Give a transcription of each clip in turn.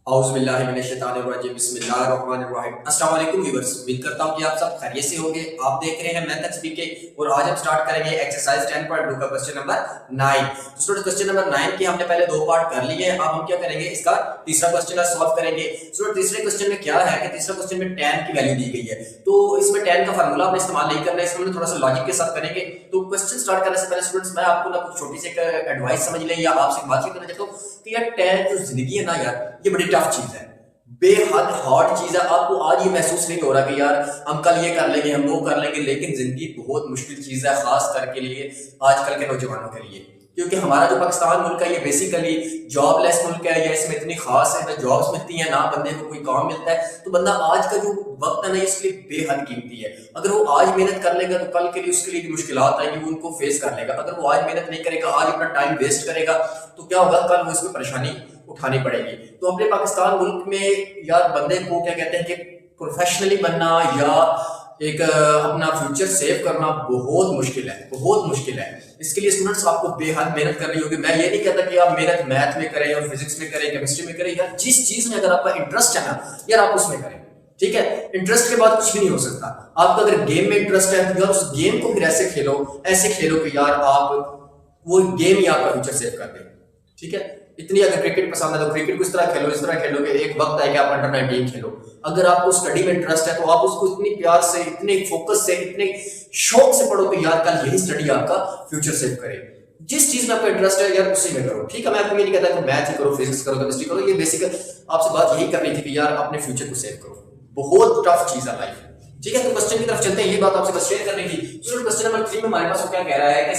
अस्सलाम वालेकुम व्यूअर्स, उम्मीद करता हूं कि आप सब खैरियत से होंगे। आप देख रहे हैं मैथ एक्सपीके और आज हम स्टार्ट करेंगे एक्सरसाइज 10.2 का क्वेश्चन नंबर 9। तो स्टूडेंट क्वेश्चन नंबर 9 के हमने पहले दो पार्ट कर लिए हैं। अब हम क्या करेंगे, इसका तीसरा क्वेश्चन सॉल्व करेंगे। स्टूडेंट तीसरे क्वेश्चन में क्या है कि तीसरा क्वेश्चन में tan की वैल्यू दी गई है, तो इसमें tan का फार्मूला आपने इस्तेमाल नहीं करना है, इसमें थोड़ा सा लॉजिक के साथ करेंगे। तो क्वेश्चन स्टार्ट करने से पहले स्टूडेंट्स मैं आपको ना कुछ छोटी सी एडवाइस समझ लें या आपसे बातचीत करना चाहता हूं कि यार tan जो जिंदगी है ना यार, ये बड़ी टफ चीज है, बेहद हार्ड चीज है। आपको आज ये महसूस नहीं हो रहा कि यार हम कल ये कर लेंगे, हम वो कर लेंगे, लेकिन जिंदगी बहुत मुश्किल चीज है, खास करके लिए आजकल के नौजवानों के लिए, क्योंकि हमारा जो पाकिस्तान मुल्क है ये बेसिकली जॉबलेस मुल्क है, या इसमें इतनी खास है ना जॉब्स मिलती हैं ना बंदे को कोई काम मिलता है। तो बंदा आज का जो वक्त है ना इसके लिए बेहद कीमती है। अगर वो आज मेहनत कर लेगा तो कल के लिए उसके लिए जो मुश्किलात आएंगी वो उनको फेस कर लेगा। अगर वो आज मेहनत नहीं करेगा, आज अपना टाइम वेस्ट करेगा, तो क्या होगा, कल वो इसमें परेशानी उठानी पड़ेगी। तो अपने पाकिस्तान मुल्क में यार बंदे को क्या कहते हैं कि प्रोफेशनली बनना या एक अपना फ्यूचर सेव करना बहुत मुश्किल है, बहुत मुश्किल है। इसके लिए स्टूडेंट्स आपको बेहद मेहनत करनी होगी। मैं ये नहीं कहता कि आप मेहनत मैथ में करें और फिजिक्स में करें, केमिस्ट्री में करें, यार जिस चीज में अगर आपका इंटरेस्ट है ना यार आप उसमें करें, ठीक है। इंटरेस्ट के बाद कुछ भी नहीं हो सकता। आपका अगर गेम में इंटरेस्ट है तो यार उस गेम को फिर ऐसे खेलो कि यार आप वो गेम ही आपका फ्यूचर सेव कर दे, ठीक है। इतनी अगर क्रिकेट पसंद है तो क्रिकेट को इस तरह खेलो कि एक वक्त है कि आप अंडर 19 खेलो। अगर आपको स्टडी में इंटरेस्ट है तो आप उसको इतनी प्यार से, इतने फोकस से, इतने शौक से पढ़ो कि यार कल यही स्टडी आपका फ्यूचर सेव करे। जिस चीज में आपका इंटरेस्ट है यार उसी में करो, ठीक है। मैं आपको ये नहीं कहता कि मैथ ही करो, फिजिक्स करो, केमिस्ट्री करो, ये बेसिक आपसे बात यही करनी थी कि यार अपने फ्यूचर को सेव करो। बहुत टफ चीज है लाइफ, ठीक है। तो क्वेश्चन की तरफ चलते हैं, ये बात आपसे बस शेयर करनी थी। चलो क्वेश्चन नंबर 3 में हमारे पास क्या कह रहा है कि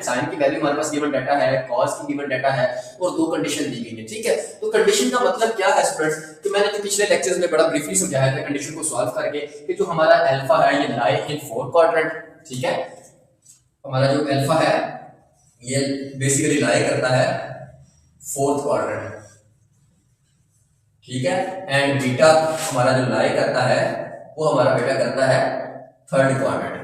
sin की वैल्यू हमारे पास गिवन डाटा है, cos की गिवन डाटा है और दो कंडीशन दी गई है, ठीक है। तो कंडीशन का मतलब क्या है स्टूडेंट्स, तो मैंने तो पिछले लेक्चर्स में बड़ा ब्रीफली समझाया था कंडीशन को सॉल्व करके कि जो हमारा अल्फा है ये लाई इन 4 क्वाड्रेंट, ठीक है। हमारा जो अल्फा है ये बेसिकली लाई करता है 4th क्वाड्रेंट, ठीक है। एंड बीटा हमारा जो लाई करता है वो हमारा बेटा करता है 3rd क्वाड्रेंट,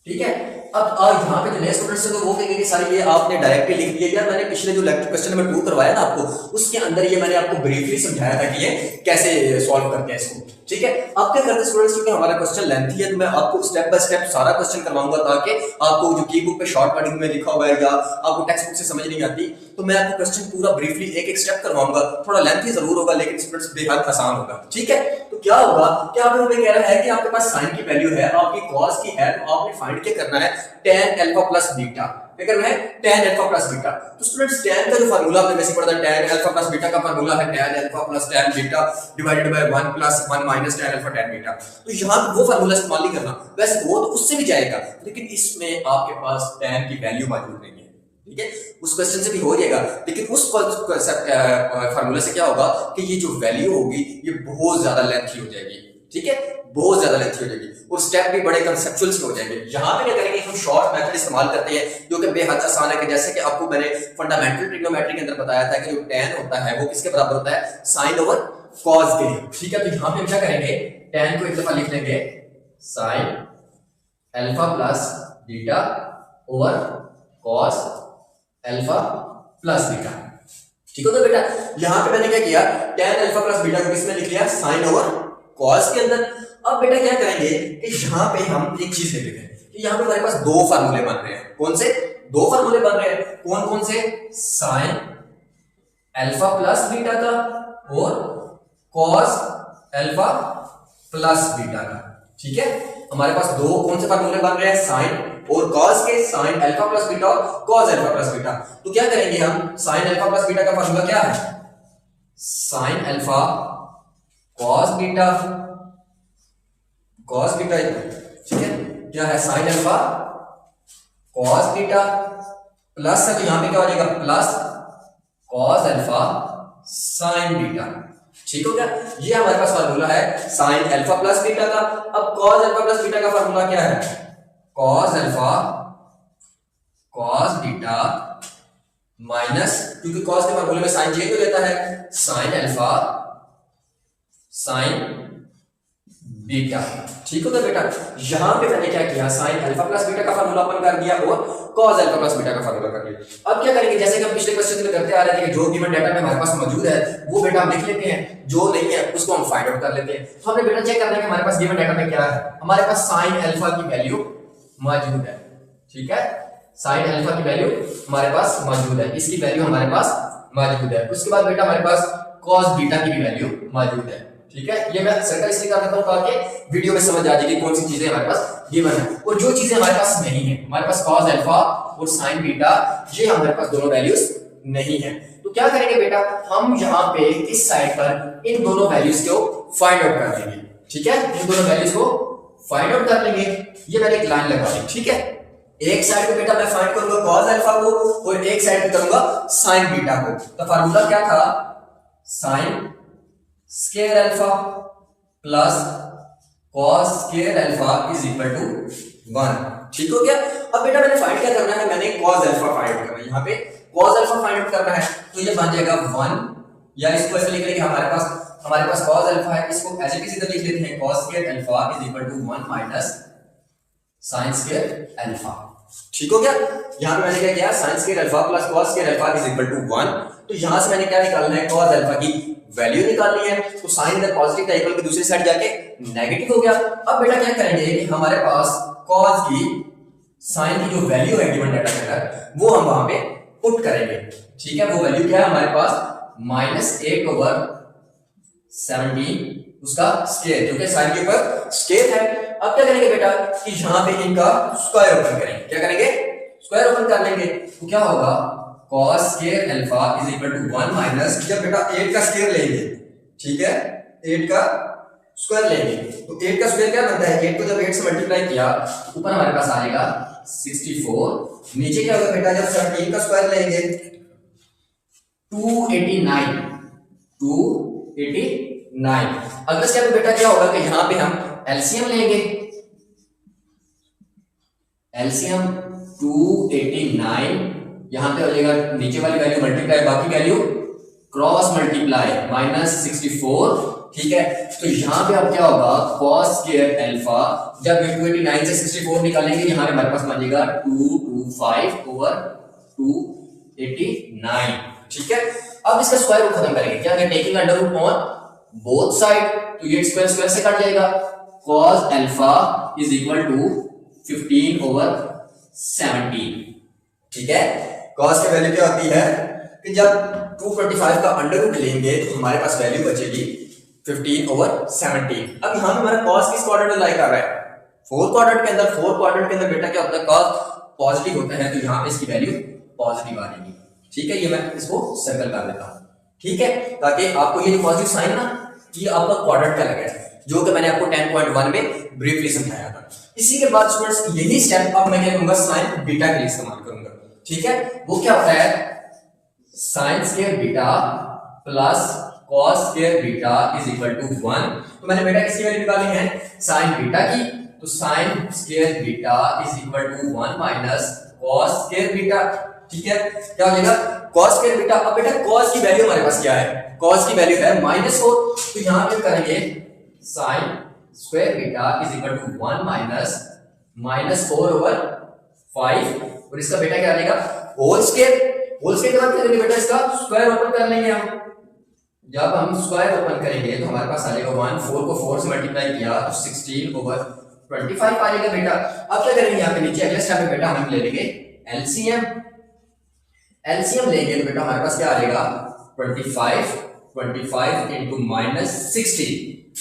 ठीक है। अब यहाँ पे जो नए स्टूडेंट्स हैं तो वो कहेंगे कि सर ये आपने डायरेक्टली लिख दिया। यार मैंने पिछले जो लेक्चर क्वेश्चन नंबर 2 करवाया ना आपको, उसके अंदर ये मैंने आपको ब्रीफली समझाया था कि ये कैसे सॉल्व करते हैं इसको, ठीक है। अब क्या करते हैं स्टूडेंट्स, क्योंकि हमारा क्वेश्चन लेंथी है तो मैं आपको स्टेप बाय स्टेप सारा क्वेश्चन करवाऊंगा, ताकि आपको जो की बुक पे शॉर्ट वर्डिंग में लिखा हुआ है या आपको टेक्स्ट बुक से समझ नहीं आती तो मैं आपको क्वेश्चन पूरा ब्रीफली एक एक स्टेप करवाऊंगा। थोड़ा लेंथी जरूर होगा लेकिन स्टूडेंट्स बेहद आसान होगा, ठीक है। तो क्या होगा, क्या आपको हमें कह रहा है कि आपके पास साइन की वैल्यू है, आपकी कॉस की है, तो आपने फाइंड क्या करना है, tan अल्फा प्लस बीटा। क्या करना है, tan अल्फा प्लस बीटा। तो स्टूडेंट्स tan का जो फार्मूला आपने बेसिक पढ़ा था, tan अल्फा प्लस बीटा का फार्मूला है tan alpha plus tan beta divided by 1 plus 1 minus tan alpha tan beta. तो यहां पे वो फार्मूला इस्तेमाल नहीं करना, वैसे वो तो उससे भी जाएगा, लेकिन इसमें आपके पास tan की वैल्यू मौजूद नहीं है, ठीक है। उस क्वेश्चन से भी हो जाएगा, लेकिन उस फार्मूला से क्या होगा कि ये जो वैल्यू होगी ये बहुत ज्यादा लेंथी हो जाएगी, ठीक है, बहुत ज्यादा लेंथी हो जाएगी और स्टेप भी बड़े कंसेप्चुअल से हो जाएंगे। यहां पे क्या करेंगे, हम शॉर्ट मेथड इस्तेमाल करते हैं जो कि बेहद आसान है, कि जैसे कि आपको मैंने फंडामेंटल ट्रिग्नोमेट्री के अंदर बताया था कि जो tan होता है वो किसके बराबर होता है, sin ओवर cos के, ठीक है। तो यहां पे हम क्या करेंगे, tan को एक दफा लिख लेंगे sin alpha plus beta over cos alpha plus beta, ठीक है। तो बेटा यहां पे मैंने क्या किया, tan अल्फा प्लस बीटा को किसमें लिख लिया, sin ओवर cos के अंदर। अब बेटा क्या करेंगे कि यहां पे हम एक चीज लिख लेंगे कि यहां पे हमारे पास दो फार्मूले बन रहे हैं। कौन से दो फार्मूले बन रहे हैं, कौन कौन से, sin अल्फा प्लस बीटा का और cos अल्फा प्लस बीटा का, ठीक है। हमारे पास दो कौन से फार्मूले बन रहे हैं, sin और cos के, sin अल्फा प्लस बीटा और cos अल्फा प्लस बीटा। तो क्या करेंगे हम, sin अल्फा प्लस बीटा का फार्मूला क्या है, sin alpha cos beta, cos beta, ठीक है। क्या है, sin alpha cos beta plus है, तो यहां पे क्या हो जाएगा, plus cos alpha sin beta, ठीक हो गया। ये हमारे पास फार्मूला है sin अल्फा प्लस बीटा का। अब cos अल्फा प्लस बीटा का फार्मूला क्या है, cos alpha cos beta minus, क्योंकि cos के फार्मूले में साइन चेंज हो जाता है, sin अल्फा sin बीटा। ठीक होगा बेटा, यहां पे मैंने क्या किया, साइन अल्फा प्लस बीटा का फार्मूला अपन कर दिया और कॉस अल्फा प्लस बीटा का फार्मूला कर दिया। अब क्या करेंगे, जैसे कि हम पिछले क्वेश्चन में करते आ रहे थे कि जो गिवन डाटा में हमारे पास मौजूद है वो बेटा हम लिख लेते हैं, जो नहीं है उसको हम फाइंड आउट कर लेते हैं। तो हमने बेटा चेक करना है कि हमारे पास गिवन डाटा में क्या है। हमारे पास साइन अल्फा की वैल्यू मौजूद है, ठीक है, साइन अल्फा की वैल्यू हमारे पास मौजूद है, इसकी वैल्यू हमारे पास मौजूद है। उसके बाद बेटा हमारे पास cos बीटा की भी वैल्यू मौजूद है, ठीक है। ये मैं सर्कल इसलिए कर देता हूं ताकि वीडियो में समझ आ जाएगी कौन सी चीजें हमारे पास गिवन है और जो चीजें हमारे पास नहीं है। हमारे पास cos अल्फा और sin बीटा ये हमारे पास दोनों वैल्यूज नहीं है। तो क्या करेंगे बेटा, हम यहां पे इस साइड पर इन दोनों वैल्यूज को फाइंड आउट कर लेंगे, ठीक है, इन दोनों वैल्यूज को फाइंड आउट कर लेंगे। ये मैंने एक लाइन लगा दी, ठीक है। एक साइड पे बेटा मैं फाइंड करूंगा cos अल्फा को और एक साइड पे करूंगा sin बीटा को। तो फार्मूला क्या था, sin square alpha plus cos square alpha is equal to 1। ठीक हो गया। अब बेटा मैंने फाइंड क्या करना है, मैंने cos अल्फा फाइंड करना है। यहां पे cos अल्फा फाइंड आउट करना है तो ये बन जाएगा 1, या इसको ऐसे लिख लेंगे, हमारे पास cos अल्फा है, इसको एज इट इज इधर लिख लेते हैं, cos square alpha is equal to 1 minus sin square alpha. ठीक हो गया। यहां पे मैंने क्या किया, sin square alpha plus cos square alpha is equal to 1। तो यहां से मैंने क्या निकालना है, cos अल्फा की वैल्यू निकालनी है। तो sin इधर पॉजिटिव था, इक्वल की दूसरी साइड जाके नेगेटिव हो गया। अब बेटा क्या करेंगे कि हमारे पास cos की sin की जो वैल्यू है गिवन डाटा के अंदर वो हम वहां पे पुट करेंगे, ठीक है। वो वैल्यू क्या है हमारे पास -8/17 उसका स्क्वायर, क्योंकि sin के ऊपर स्क्वायर है। अब क्या करेंगे बेटा कि यहां पे इनका स्क्वायर ओपन करेंगे। क्या करेंगे, स्क्वायर ओपन कर लेंगे। तो क्या होगा, cos square alpha is equal to 1 minus, जब बेटा 8 का स्क्वायर लेंगे, ठीक है, 8 का स्क्वायर लेंगे तो 8 का स्क्वायर क्या बनता है, 8 को जब 8 से मल्टीप्लाई किया ऊपर हमारे पास आएगा 64, नीचे क्या होगा बेटा जब 17 का स्क्वायर लेंगे 289। अगले स्टेप में बेटा क्या होगा कि यहां पे हम एलसीएम लेंगे, एलसीएम 289, यहां पे हो जाएगा नीचे वाली वैल्यू मल्टीप्लाई बाकी वैल्यू क्रॉस मल्टीप्लाई -64, ठीक है। तो यहां पे अब क्या होगा, cos स्क्वायर अल्फा जब 289 से 64 निकालेंगे यहां पे हमारे पास बन जाएगा 225/289, ठीक है। अब इसका स्क्वायर रूट खत्म करेंगे, क्या करेंगे, taking under root on both side, तो ये स्क्वायर स्क्वायर से कट जाएगा। cos alpha is equal to 15/17, ठीक है। cos की वैल्यू क्या होती है कि जब 225 का अंडर रूट लेंगे तो हमारे पास वैल्यू बचेगी 15/17। अब यहां पे हमारा cos किस क्वाड्रेंट में लाई कर रहा है, फोर्थ क्वाड्रेंट के अंदर। फोर्थ क्वाड्रेंट के अंदर बेटा क्या होता है, cos पॉजिटिव होता है, तो यहां पे इसकी वैल्यू पॉजिटिव आ जाएगी, ठीक है। ये मैं इसको सर्कल कर लेता हूं, ठीक है, ताकि आपको ये जो पॉजिटिव साइन ना ये आपका क्वाड्रेंट का लगे, जो कि मैंने आपको 10.1 में ब्रीफली समझाया था। इसी के बाद स्टूडेंट्स यही स्टेप अब मैं क्या करूंगा, साइन बीटा के लिए इस्तेमाल करूंगा, ठीक है। वो क्या होता है, sine square beta plus cos square beta is equal to 1। तो मैंने बेटा किसकी वैल्यू निकाली है, साइन बीटा की, तो sine square beta is equal to 1 minus cos square beta, ठीक है। क्या हो जाएगा, cos स्क्वायर बीटा। अब बेटा cos की वैल्यू हमारे पास क्या है, cos की वैल्यू है -4, तो यहां पे करेंगे sin square beta is equal to 1 minus -4/5 और इसका बेटा क्या आ जाएगा, होल स्क्वायर। होल स्क्वायर के बाद क्या करेंगे बेटा, इसका स्क्वायर ओपन कर लेंगे हम। जब हम स्क्वायर ओपन करेंगे तो हमारे पास आ जाएगा 1, 4 को 4 से मल्टीप्लाई किया तो 16/25 आ जाएगा बेटा। अब क्या करेंगे, यहाँ पे नीचे अगले स्टेप में बेटा हम ले लेंगे एलसीएम। एलसीएम लेंगे तो बेटा हमारे पास क्या आ जाएगा, 25 into -16,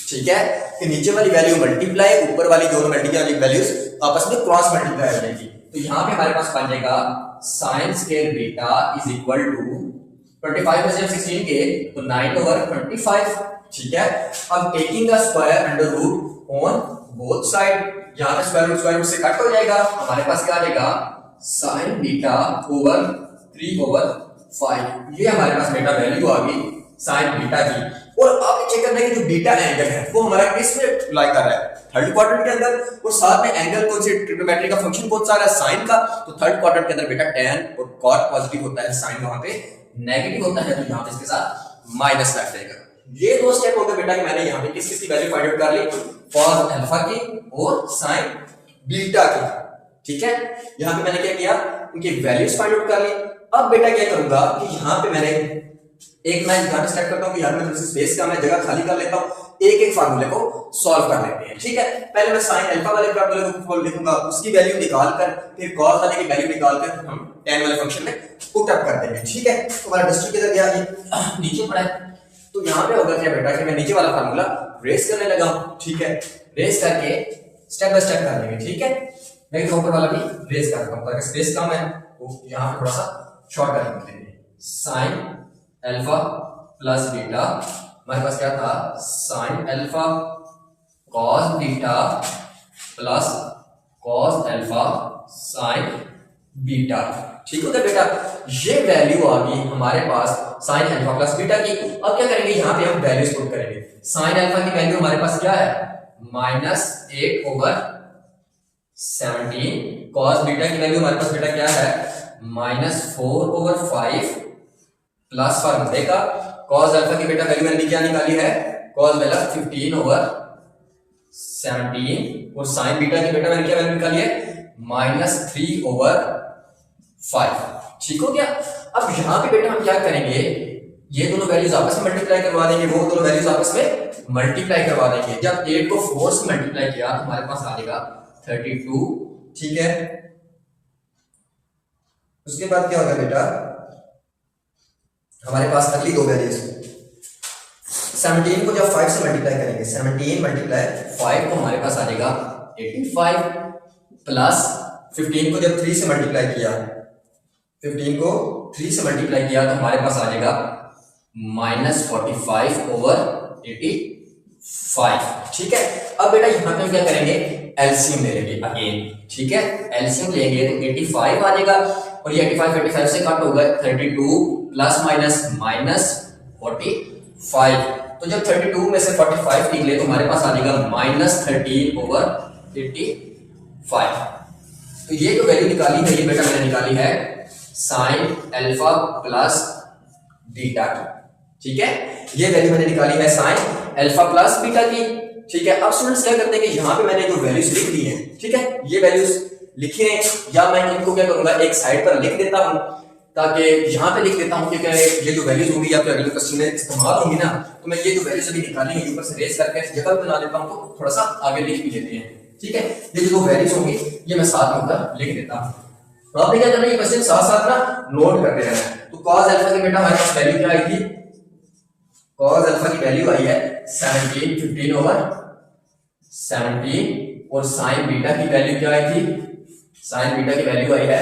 ठीक है। कि नीचे वाली वैल्यू मल्टीप्लाई, ऊपर वाली दोनों मल्टीप्लाई वाली वैल्यूज आपस में क्रॉस मल्टीप्लाई हो जाएगी। तो यहां पे हमारे पास बन जाएगा sin square beta is equal to 25 में से 16 के तो 9/25, ठीक है। अब taking the square under root on both side, यहां पे स्क्वायर रूट से कट हो जाएगा, हमारे पास क्या आ जाएगा sin बीटा ओवर 3/5। ये हमारे पास बेटा वैल्यू आ गई sin बीटा की। और आप चेक करना है कि जो बीटा एंगल है वो हमारा किस में लाई कर रहा है, थर्ड क्वाड्रेंट के अंदर, और साथ में एंगल कौन से ट्रिग्नोमेट्री का फंक्शन कौन सा आ रहा है, साइन का। तो थर्ड क्वाड्रेंट के अंदर बेटा tan और cot पॉजिटिव होता है, साइन वहां पे नेगेटिव होता है, तो यहां पे इसके साथ माइनस लग जाएगा, ये दो स्टेप हो गए बेटा कि मैंने यहाँ पे किस किस की वैल्यू फाइंड आउट कर ली, कॉस अल्फा की और साइन बीटा की। ठीक है, यहाँ पे मैंने क्या किया, उनकी वैल्यूज फाइंड आउट कर ली। अब बेटा क्या करूंगा कि यहाँ पे मैंने एक मैं यहाँ पे स्टार्ट करता हूँ कि यहाँ पे स्पेस का मैं जगह खाली कर लेता हूँ, एक एक फार्मूले को सॉल्व कर लेते हैं। ठीक है, पहले मैं साइन अल्फा वाले फार्मूले को लिखूंगा, उसकी वैल्यू निकाल कर फिर कॉस वाले की वैल्यू निकाल कर हम tan वाले फंक्शन में पुट अप कर देंगे। ठीक है, तो हमारा डिस्ट्रिक्ट किधर गया, ये नीचे पड़ा है। तो यहाँ पे होगा क्या बेटा कि मैं नीचे वाला फार्मूला रेस करने लगा हूँ। ठीक है, रेस करके स्टेप बाय स्टेप कर लेंगे। ठीक है, मैं ऊपर वाला भी रेस करता हूँ ताकि स्पेस कम है, तो यहाँ पे थोड़ा सा शॉर्ट कर लेंगे। साइन अल्फा प्लस बीटा, हमारे पास क्या था, sine alpha cos beta plus cos alpha sign beta. ठीक हो गया बेटा, ये वैल्यू आ गई हमारे पास साइन अल्फा प्लस बीटा की। अब क्या करेंगे, यहाँ पे हम वैल्यूज पुट करेंगे। साइन अल्फा की वैल्यू हमारे पास क्या है, -8/17। कॉस बीटा की वैल्यू हमारे पास बेटा क्या है, -4/5 प्लस फार्मूले का कॉस अल्फा की बेटा वैल्यू मैंने क्या निकाली है, कॉस वाला 15/17 और साइन बीटा की बेटा मैंने क्या वैल्यू निकाली है, -3/5। ठीक हो गया। अब यहाँ पे बेटा हम क्या करेंगे, ये दोनों वैल्यूज आपस में मल्टीप्लाई करवा देंगे, वो दोनों वैल्यूज आपस में मल्टीप्लाई करवा देंगे। जब 8 को 4 से मल्टीप्लाई किया तो हमारे पास आ जाएगा 32। ठीक है, उसके बाद क्या होगा बेटा, हमारे पास अगली दो वैल्यूज 17 को जब 5 से मल्टीप्लाई करेंगे, 17 मल्टीप्लाई 5 तो हमारे पास आ जाएगा 85 प्लस 15 को जब 3 से मल्टीप्लाई किया, 15 को 3 से मल्टीप्लाई किया तो हमारे पास आ जाएगा -45/85। ठीक है, अब बेटा यहाँ पे हम क्या करेंगे, एलसीएम ले लेंगे अगेन। ठीक है, एलसीएम लेंगे तो 85 आ जाएगा और ये 85 से कट होगा 32 प्लस माइनस -45। तो जब 32 में से 45 निकले तो हमारे पास आ जाएगा -13/85। तो ये जो वैल्यू निकाली है ये बेटा मैंने निकाली है साइन अल्फा प्लस बीटा की। ठीक है, ये वैल्यू मैंने निकाली है साइन अल्फा प्लस बीटा की। ठीक है, अब स्टूडेंट्स क्या करते हैं कि यहाँ पे मैंने जो वैल्यूज लिख दी है, ठीक है, ये वैल्यूज लिखी हैं, या मैं इनको क्या करूंगा एक साइड पर लिख देता हूँ, ताकि यहाँ पे लिख देता हूँ कि ये जो वैल्यूज होंगी या फिर अगले क्वेश्चन में इस्तेमाल होंगी ना, तो मैं ये जो वैल्यूज अभी निकाली है ऊपर से रेस करके जगह बना देता हूँ, तो थोड़ा सा आगे लिख भी लेते हैं। ठीक है, ये जो वैल्यूज होंगी ये मैं साथ में ऊपर लिख देता हूँ। तो आपने क्या करना है, ये क्वेश्चन साथ साथ ना नोट करते रहना है। तो cos अल्फा की बेटा हमारे पास वैल्यू क्या आई थी, cos अल्फा की वैल्यू आई है 15/17 और sin बीटा की वैल्यू क्या आई थी, sin बीटा की वैल्यू आई है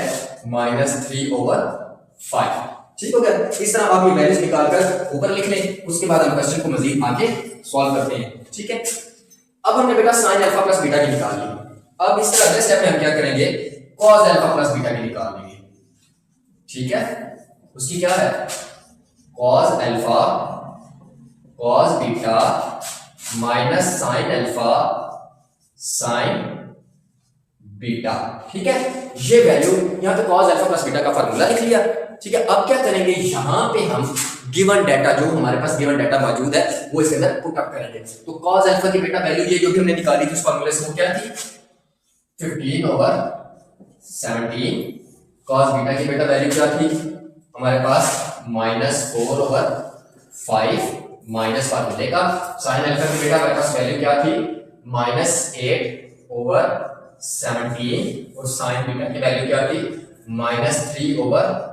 -3/5। ठीक हो गया, इस तरह आप ये वैल्यूज निकालकर ऊपर लिख लें, उसके बाद हम क्वेश्चन को मजीद आगे सॉल्व करते हैं। ठीक है, अब हमने बेटा sin अल्फा प्लस बीटा की निकाल ली। अब इस तरह अगले स्टेप में हम क्या करेंगे, cos अल्फा प्लस बीटा की निकाल लेंगे। ठीक है, उसकी क्या है, cos alpha cos beta minus sin alpha sin beta. ठीक है, ये वैल्यू यहां पे cos अल्फा प्लस बीटा का फार्मूला लिख लिया। ठीक है, अब क्या करेंगे, यहां पे हम गिवन डाटा जो हमारे पास गिवन डाटा मौजूद है वो इसके अंदर पुट अप करेंगे। तो cos अल्फा की बेटा वैल्यू ये जो भी हमने निकाली थी उस फार्मूले से वो क्या थी, 15/17। cos बीटा की बेटा वैल्यू क्या थी हमारे पास, -4/5 माइनस फार्मूले का। sin अल्फा की बेटा हमारे पास वैल्यू क्या थी, -8/17 और sin बीटा की वैल्यू क्या थी, -3/5।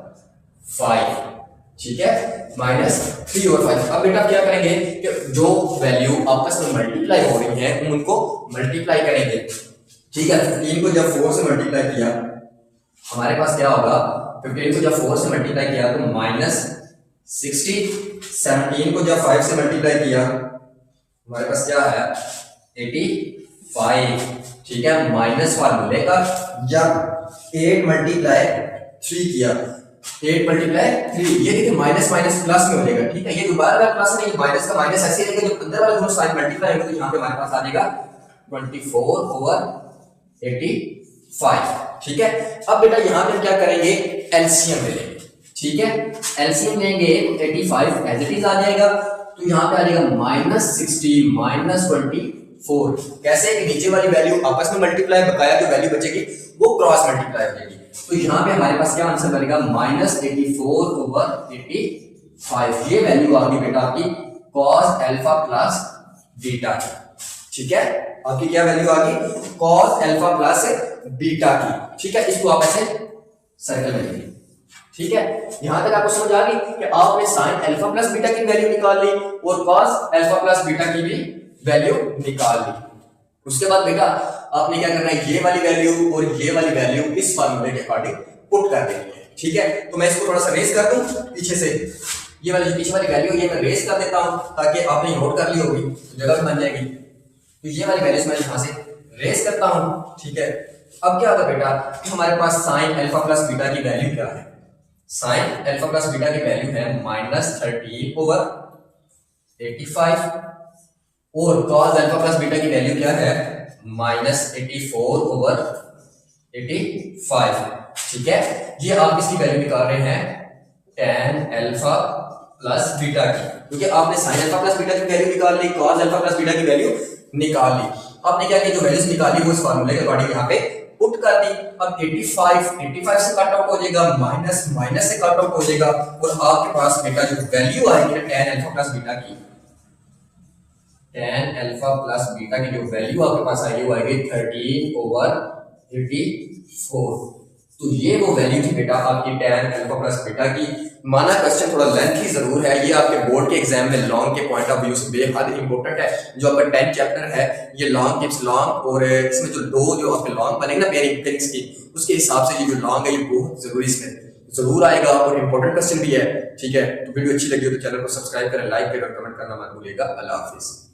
ठीक है, -3/5। अब बेटा क्या करेंगे कि जो वैल्यू आपस में मल्टीप्लाई हो रही है उनको मल्टीप्लाई करेंगे। ठीक है, 15 को जब 4 से मल्टीप्लाई किया हमारे पास क्या होगा, 15 को जब 4 से मल्टीप्लाई किया तो -60। 17 को जब 5 से मल्टीप्लाई किया हमारे पास क्या है, 85। ठीक है, माइनस फार्मूले का जब 8 मल्टीप्लाई 3 किया, 8 मल्टीप्लाई 3, ये देखिए माइनस माइनस प्लस में हो जाएगा। ठीक है, ये दोबारा प्लस नहीं, माइनस का माइनस ऐसे रहेगा, जब अंदर वाले दोनों साइड मल्टीप्लाई होंगे तो यहाँ पे हमारे पास आ जाएगा 24/85। ठीक है, अब बेटा यहाँ पे क्या करेंगे, एलसीएम ले लेंगे। ठीक है, एलसीएम लेंगे तो 85 एज इट इज आ जाएगा। तो यहाँ पे आ जाएगा -60 -24। कैसे कि नीचे वाली वैल्यू आपस में मल्टीप्लाई, बकाया जो वैल्यू बचेगी वो क्रॉस मल्टीप्लाई हो जाएगी। तो यहाँ पे हमारे पास क्या आंसर बनेगा -84/85। ये वैल्यू आ गई बेटा आपकी cos अल्फा प्लस बीटा की। ठीक है, आपकी क्या वैल्यू आ गई cos अल्फा प्लस बीटा की। ठीक है, इसको आप ऐसे सर्कल में लिखिए। ठीक है, यहां तक आपको समझ आ गई कि आपने sin अल्फा प्लस बीटा की वैल्यू निकाल ली और cos अल्फा प्लस बीटा की भी वैल्यू निकाल ली। उसके बाद बेटा आपने क्या करना है, ये वाली वैल्यू और ये वाली वैल्यू इस फार्मूले के अकॉर्डिंग पुट कर देनी है। ठीक है, तो मैं इसको थोड़ा सा रेस कर दूं पीछे से, ये वाली पीछे वाली वैल्यू ये मैं रेस कर देता हूं ताकि आपने नोट कर ली होगी तो जगह बन जाएगी। तो ये वाली वैल्यूज मैं यहां से रेस करता हूं। ठीक है, अब क्या होगा बेटा कि हमारे पास sin अल्फा प्लस बीटा की वैल्यू क्या है, sin अल्फा प्लस बीटा की वैल्यू है -13/85 और cos अल्फा प्लस बीटा की वैल्यू क्या है -84/85। ठीक है, ये आप किसकी वैल्यू निकाल रहे हैं tan अल्फा प्लस बीटा की, क्योंकि आपने sin अल्फा प्लस बीटा की वैल्यू निकाल ली, cos अल्फा प्लस बीटा की वैल्यू निकाल ली। आपने क्या किया, जो वैल्यूज निकाली वो इस फार्मूले के अकॉर्डिंग यहाँ पे पुट कर दी। अब 85 से कट आउट हो जाएगा, माइनस से कट आउट हो जाएगा और आपके पास बेटा जो वैल्यू आएगी tan अल्फा प्लस बीटा की, tan अल्फा प्लस बीटा की जो वैल्यू आपके पास आएगी वो आएगी 13/84। तो ये वो वैल्यू थी बेटा आपकी tan अल्फा प्लस बीटा की। माना क्वेश्चन थोड़ा लेंथी जरूर है, ये आपके बोर्ड के एग्जाम में लॉन्ग के पॉइंट ऑफ व्यू से बेहद इंपॉर्टेंट है। जो आपका 10 चैप्टर है ये लॉन्ग टिप्स लॉन्ग, और इसमें जो आपके लॉन्ग बनेंगे ना पेयरिंग की, उसके हिसाब से ये जो लॉन्ग है ये बहुत जरूरी इसमें जरूर आएगा और इंपॉर्टेंट क्वेश्चन भी है। ठीक है, तो वीडियो अच्छी लगी हो तो चैनल को सब्सक्राइब करें, लाइक करें और कमेंट करना मत भूलिएगा। अल्लाह हाफिज।